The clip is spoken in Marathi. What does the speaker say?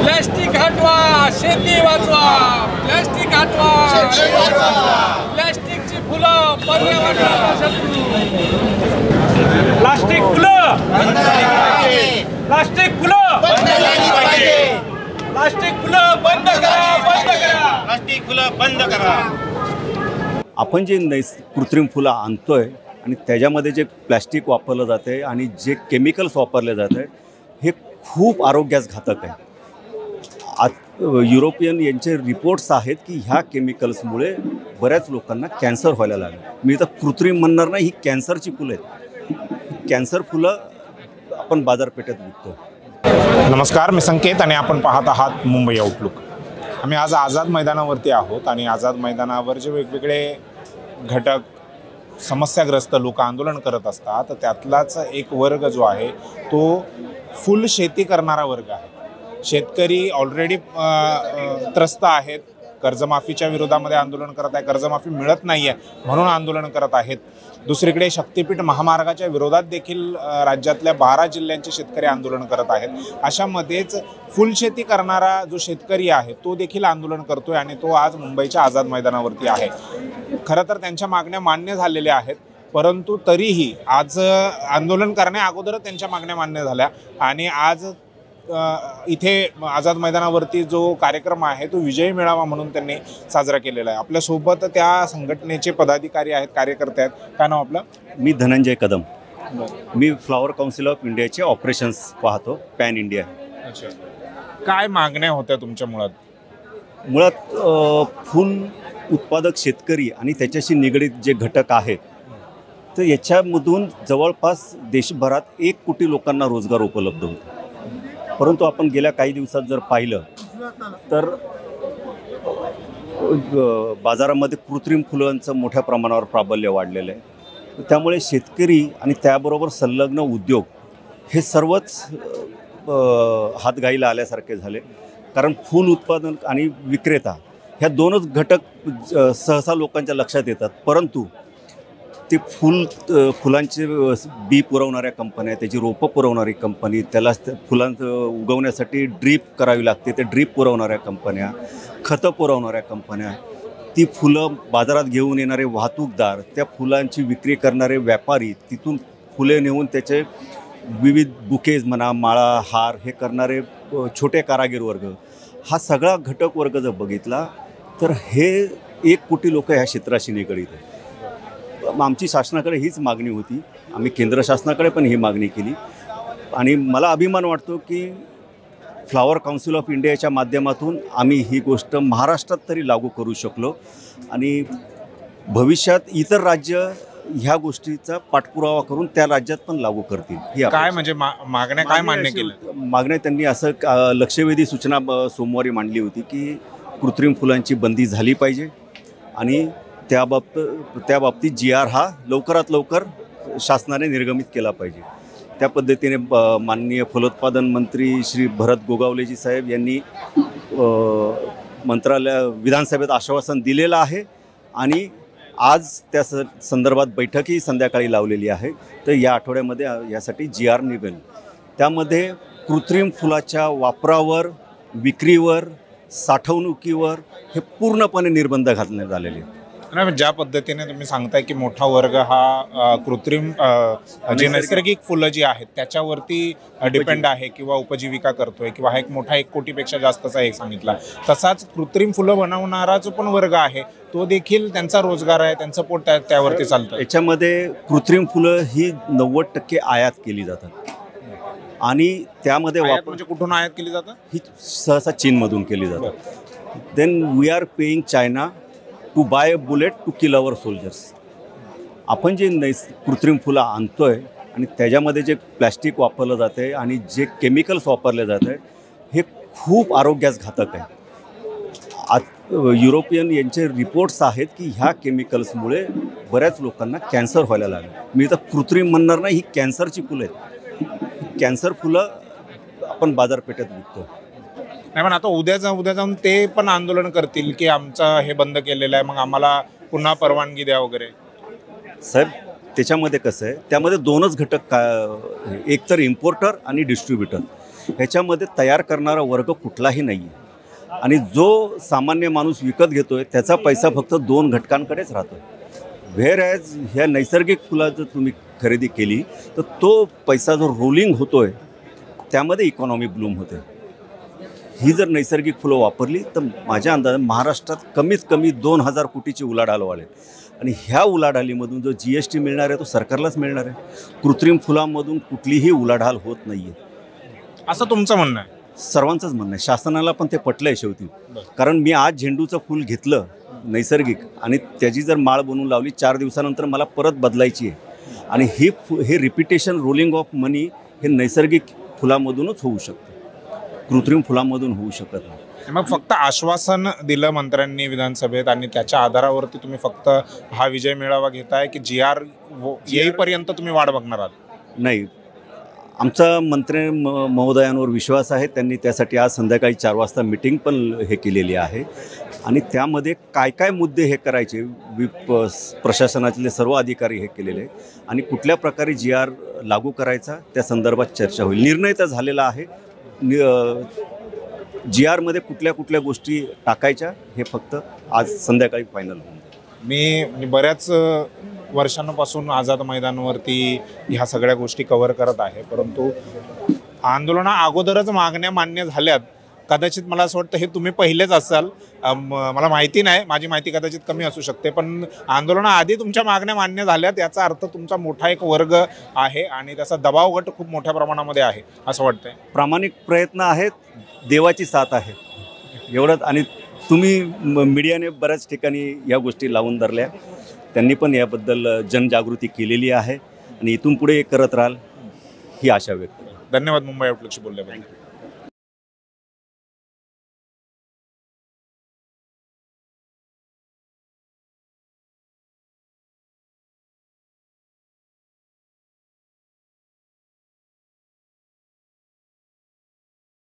प्लास्टिक हटवा, शेती वाचवा. प्लास्टिक हटवा, प्लास्टिकची फुलं पर्यावरणाला शत्रू. प्लास्टिक फुलं बंद झाली पाहिजे. प्लास्टिक फुलं बंद झाली पाहिजे. प्लास्टिक फुलं बंद करा, बंद करा. प्लास्टिक फुलं बंद करा. आपण जे कृत्रिम फुलं आणतोय आणि त्याच्यामध्ये जे प्लॅस्टिक वापरलं जाते आणि जे केमिकल्स वापरले जात आहे हे खूप आरोग्यास घातक आहे. युरोपियन यांचे रिपोर्ट्स आहेत की ह्या केमिकल्समुळे बऱ्याच लोकांना कॅन्सर व्हायला लागलं. मी तर कृत्रिम म्हणणार नाही, ही कॅन्सरची फुलं आहेत. कॅन्सर फुलं आपण बाजारपेठेत विकतो. नमस्कार, मी संकेत आणि आपण पाहत आहात मुंबई आउटलुक. आम्ही आज आझाद मैदानावरती आहोत आणि आझाद मैदानावर जे वेगवेगळे घटक समस्याग्रस्त लोक आंदोलन करत असतात तर त्यातलाच एक वर्ग जो आहे तो फुल शेती करणारा वर्ग आहे. शेतकरी ऑलरेडी त्रस्त आहेत, कर्जमाफीच्या विरोधामध्ये आंदोलन करत आहे, कर्जमाफी मिळत नाही आहे म्हणून आंदोलन करत आहेत. दुसरीकडे शक्तिपीठ महामार्गाच्या विरोधात देखील राज्यातल्या 12 जिल्ह्यांचे शेतकरी आंदोलन करत आहेत. अशामध्येच फुलशेती करणारा जो शेतकरी आहे तो देखील आंदोलन करतोय आणि तो आज मुंबईच्या आझाद मैदानावरती आहे. खरं तर त्यांच्या मागण्या मान्य झालेल्या आहेत, परंतु तरीही आज आंदोलन करण्या अगोदर त्यांच्या मागण्या मान्य झाल्या आणि आज इथे आझाद मैदानावरती जो कार्यक्रम आहे तो विजयी मेळावा म्हणून त्यांनी साजरा केलेला आहे. आपल्यासोबत त्या संघटनेचे पदाधिकारी आहेत, कार्यकर्ते आहेत. काय नाव आपलं? मी धनंजय कदम. मी फ्लॉवर काउन्सिल ऑफ इंडियाचे ऑपरेशन्स पाहतो, पॅन इंडिया. अच्छा, काय मागण्या होत्या तुमच्या मुळात? फुल उत्पादक शेतकरी आणि त्याच्याशी निगडीत जे घटक आहेत तर याच्यामधून जवळपास देशभरात 1 कोटी लोकांना रोजगार उपलब्ध होतो. परंतु आपण गेल्या काही दिवसात जर पाहिलं तर बाजारामध्ये कृत्रिम फुलांचं मोठ्या प्रमाणावर प्राबल्य वाढलेलं आहे. त्यामुळे शेतकरी आणि त्याबरोबर संलग्न उद्योग हे सर्वच हातघाईला आल्यासारखे झाले. कारण फूल उत्पादन आणि विक्रेता ह्या दोनच घटक सहसा लोकांच्या लक्षात येतात, परंतु ते फुलांचे बी पुरवणाऱ्या कंपन्या, त्याची रोपं पुरवणारी कंपनी, त्याला फुलांचं उगवण्यासाठी ड्रीप करावी लागते, ते ड्रीप पुरवणाऱ्या कंपन्या, खतं पुरवणाऱ्या कंपन्या, ती फुलं बाजारात घेऊन येणारे वाहतूकदार, त्या फुलांची विक्री करणारे व्यापारी, तिथून फुले नेऊन त्याचे विविध बुकेज म्हणा, माळा, हार हे करणारे छोटे कारागीर वर्ग, हा सगळा घटक वर्ग जर बघितला तर हे 1 कोटी लोक ह्या क्षेत्राशी निगडीत आहेत. आमची शासनाकडे हीच मागणी होती, आम्ही केंद्र शासनाकडे पण ही मागणी केली आणि मला अभिमान वाटतो की फ्लॉवर काउन्सिल ऑफ इंडियाच्या माध्यमातून आम्ही ही गोष्ट महाराष्ट्रात तरी लागू करू शकलो आणि भविष्यात इतर राज्य ह्या गोष्टीचा पाठपुरावा करून त्या राज्यात पण लागू करतील. ही काय म्हणजे मागण्या काय मान्य केल्या? मागण्या त्यांनी असं लक्षवेधी सूचना सोमवारी मांडली होती की कृत्रिम फुलांची बंदी झाली पाहिजे आणि त्या बाबतीत GR हा लवकरात लवकर शासनाने निर्गमित केला पाहिजे. त्या पद्धतीने माननीय फलोत्पादन मंत्री श्री भरत गोगावलेजी साहेब यांनी विधानसभेत आश्वासन दिलेलं आहे आणि आज त्या संदर्भात बैठकही संध्याकाळी लावलेली आहे. तर या आठवड्यामध्ये यासाठी GR निघेल. त्यामध्ये कृत्रिम फुलाच्या वापरावर, विक्रीवर, साठवणुकीवर हे पूर्णपणे निर्बंध घालण्यात आलेले आहेत. नाही, ज्या पद्धतीने तुम्ही सांगताय की मोठा वर्ग हा कृत्रिम जे नैसर्गिक फुलं जी आहेत त्याच्यावरती डिपेंड आहे किंवा उपजीविका करतोय किंवा हा एक मोठा 1 कोटीपेक्षा जास्तचा एक सांगितला, तसाच कृत्रिम फुलं बनवणारा जो पण वर्ग आहे तो देखील त्यांचा रोजगार आहे, त्यांचं पोट त्यावरती चालतं. याच्यामध्ये कृत्रिम फुलं ही 90% आयात केली जातात आणि त्यामध्ये म्हणजे कुठून आयात केली जातात? ही सहसा चीनमधून केली जातात. Then we are paying China to buy a bullet to kill our soldiers. आपण जे कृत्रिम फुलं आणतोय आणि त्याच्यामध्ये जे प्लॅस्टिक वापरलं जातं आहे आणि जे केमिकल्स वापरले जात आहे हे खूप आरोग्यास घातक आहे. युरोपियन यांचे रिपोर्ट्स आहेत की ह्या केमिकल्समुळे बऱ्याच लोकांना कॅन्सर व्हायला लागलं. मी तर कृत्रिम म्हणणार नाही, ही कॅन्सरची फुलं आहेत. कॅन्सर फुलं आपण बाजारपेठेत विकतो. नाही, पण आता उद्या जाऊन ते पण आंदोलन करतील की आमचं हे बंद केलेलं आहे, मग आम्हाला पुन्हा परवानगी द्या वगैरे. साहेब, त्याच्यामध्ये कसं आहे, त्यामध्ये 2च घटक एक तर इम्पोर्टर आणि डिस्ट्रीब्युटर. ह्याच्यामध्ये तयार करणारा वर्ग कुठलाही नाही आहे आणि जो सामान्य माणूस विकत घेतो आहे त्याचा पैसा फक्त 2 घटकांकडेच राहतो आहे. व्हेअर ॲज ह्या नैसर्गिक फुलाचं तुम्ही खरेदी केली तर तो पैसा जो रोलिंग होतो आहे त्यामध्ये इकॉनॉमी ब्लूम होते. ही जर नैसर्गिक फुलं वापरली तर माझ्या अंदाजाने महाराष्ट्रात कमीत कमी 2000 कोटीची उलाढाल वाढेल आणि ह्या उलाढालीमधून जो GST मिळणार आहे तो सरकारलाच मिळणार आहे. कृत्रिम फुलांमधून कुठलीही उलाढाल होत नाही आहे असं तुमचं म्हणणं आहे? सर्वांचंच म्हणणं आहे. शासनाला पण ते पटलं आहे शेवटी. कारण मी आज झेंडूचं फूल घेतलं नैसर्गिक आणि त्याची जर माळ बनवून लावली 4 दिवसानंतर मला परत बदलायची आहे आणि हे रिपिटेशन रोलिंग ऑफ मनी हे नैसर्गिक फुलामधूनच होऊ शकतं, कृत्रिम फुलांमधून होऊ शकत नाही. मग फक्त आश्वासन दिलं मंत्र्यांनी विधानसभेत आणि त्याच्या आधारावरती तुम्ही फक्त हा विजय मेळावा घेताय की GR येईपर्यंत तुम्ही वाट बघणार आहात? नाही, आमचा मंत्री महोदयांवर विश्वास आहे. त्यांनी त्यासाठी आज संध्याकाळी 4 वाजता मीटिंग पण हे केलेली आहे आणि त्यामध्ये काय काय मुद्दे हे करायचे प्रशासनातले सर्व अधिकारी हे केलेले आणि कुठल्या प्रकारे GR लागू करायचा त्या संदर्भात चर्चा होईल. निर्णय तर झालेला आहे. GR मध्ये कुठल्या कुठल्या गोष्टी टाकायच्या हे फक्त आज संध्याकाळी फायनल होईल. मी बऱ्याच वर्षांपासून आझाद मैदानावरती ह्या सगळ्या गोष्टी कव्हर करत आहे, परंतु आंदोलना अगोदरच मागण्या मान्य झाल्यात. कदाचित मला असं वाटतं हे तुम्ही पहिलेच असाल, मला माहिती नाही, माझी माहिती कदाचित कमी असू शकते, पण आंदोलनाआधी तुमच्या मागण्या मान्य झाल्यात याचा अर्थ तुमचा मोठा एक वर्ग आहे आणि त्याचा दबाव गट खूप मोठ्या प्रमाणामध्ये आहे असं वाटतंय. प्रामाणिक प्रयत्न आहेत, देवाची साथ आहे एवढंच. आणि तुम्ही मीडियाने बऱ्याच ठिकाणी या गोष्टी लावून धरल्या, त्यांनी पण याबद्दल जनजागृती केलेली आहे आणि इथून पुढे करत राहाल ही आशा व्यक्त करतो. धन्यवाद मुंबई आउटलुकशी बोलल्याबद्दल.